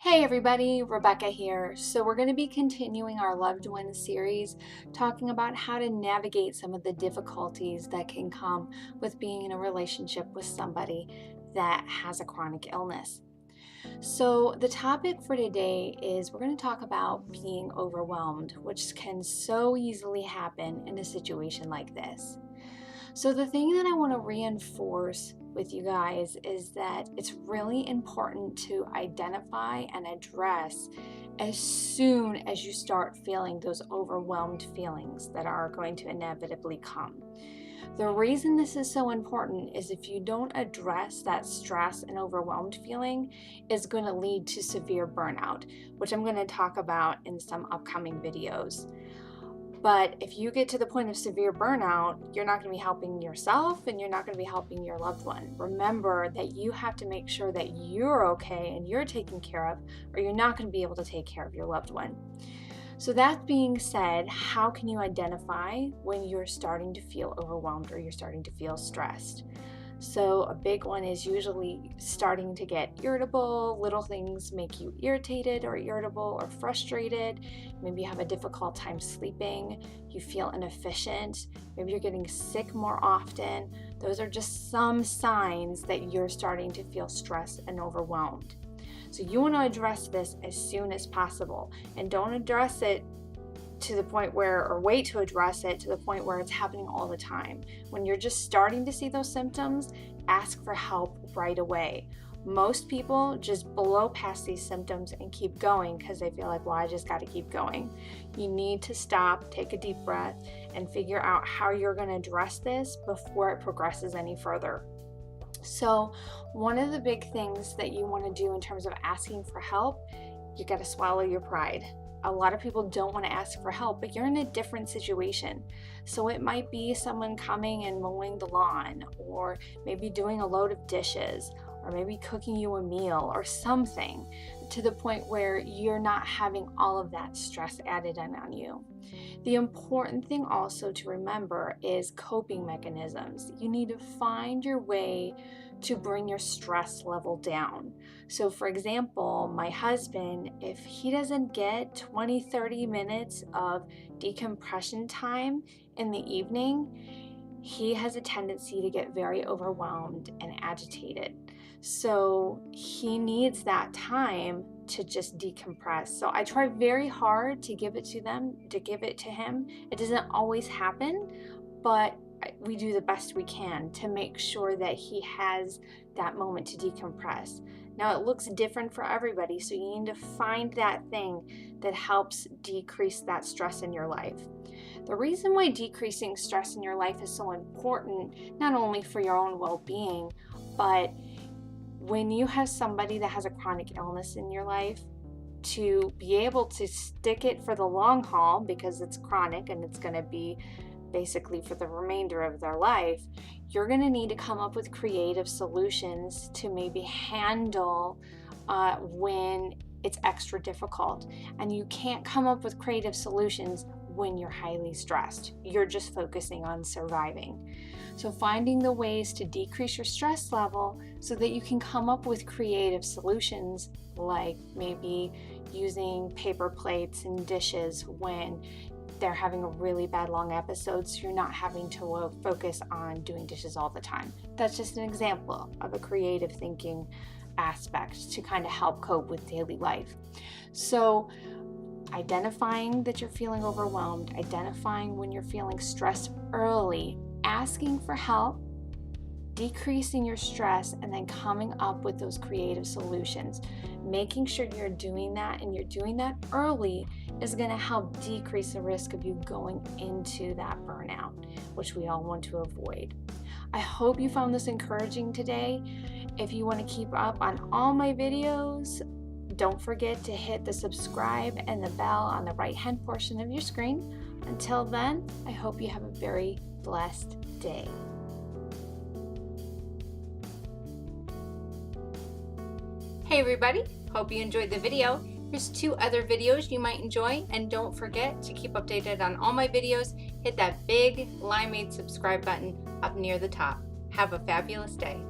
Hey everybody, Rebecca here. So we're going to be continuing our loved one series, talking about how to navigate some of the difficulties that can come with being in a relationship with somebody that has a chronic illness. So the topic for today is we're going to talk about being overwhelmed, which can so easily happen in a situation like this. So, the thing that I want to reinforce with you guys is that it's really important to identify and address as soon as you start feeling those overwhelmed feelings that are going to inevitably come. The reason this is so important is if you don't address that stress and overwhelmed feeling, is going to lead to severe burnout, which I'm going to talk about in some upcoming videos. But if you get to the point of severe burnout, you're not going to be helping yourself and you're not going to be helping your loved one. Remember that you have to make sure that you're okay and you're taken care of, or you're not going to be able to take care of your loved one. So that being said, how can you identify when you're starting to feel overwhelmed or you're starting to feel stressed? So a big one is usually starting to get irritable. Little things make you irritated or irritable or frustrated. Maybe you have a difficult time sleeping. You feel inefficient. Maybe you're getting sick more often. Those are just some signs that you're starting to feel stressed and overwhelmed. So you want to address this as soon as possible, and don't address it to the point where, or wait to address it to the point where it's happening all the time. When you're just starting to see those symptoms, ask for help right away. Most people just blow past these symptoms and keep going because they feel like, well, I just got to keep going. You need to stop, take a deep breath, and figure out how you're going to address this before it progresses any further. So one of the big things that you want to do in terms of asking for help, you got to swallow your pride. A lot of people don't want to ask for help, but you're in a different situation. So it might be someone coming and mowing the lawn, or maybe doing a load of dishes, or maybe cooking you a meal or something, to the point where you're not having all of that stress added on you. The important thing also to remember is coping mechanisms. You need to find your way to bring your stress level down. So for example, my husband, if he doesn't get 20-30 minutes of decompression time in the evening, he has a tendency to get very overwhelmed and agitated. So he needs that time to just decompress. So I try very hard to give it to him. It doesn't always happen, but we do the best we can to make sure that he has that moment to decompress. Now it looks different for everybody, so you need to find that thing that helps decrease that stress in your life. The reason why decreasing stress in your life is so important, not only for your own well-being, but when you have somebody that has a chronic illness in your life, to be able to stick it for the long haul, because it's chronic and it's going to be basically for the remainder of their life, you're going to need to come up with creative solutions to maybe handle when it's extra difficult. And you can't come up with creative solutions when you're highly stressed. You're just focusing on surviving. So finding the ways to decrease your stress level so that you can come up with creative solutions, like maybe using paper plates and dishes when they're having a really bad long episode, so you're not having to focus on doing dishes all the time. That's just an example of a creative thinking aspect to kind of help cope with daily life. So identifying that you're feeling overwhelmed, identifying when you're feeling stressed early, asking for help, decreasing your stress, and then coming up with those creative solutions. Making sure you're doing that and you're doing that early is going to help decrease the risk of you going into that burnout, which we all want to avoid. I hope you found this encouraging today. If you want to keep up on all my videos, don't forget to hit the subscribe and the bell on the right-hand portion of your screen. Until then, I hope you have a very blessed day. Hey everybody, hope you enjoyed the video. Here's 2 other videos you might enjoy, and don't forget to keep updated on all my videos. Hit that big LymeAid subscribe button up near the top. Have a fabulous day.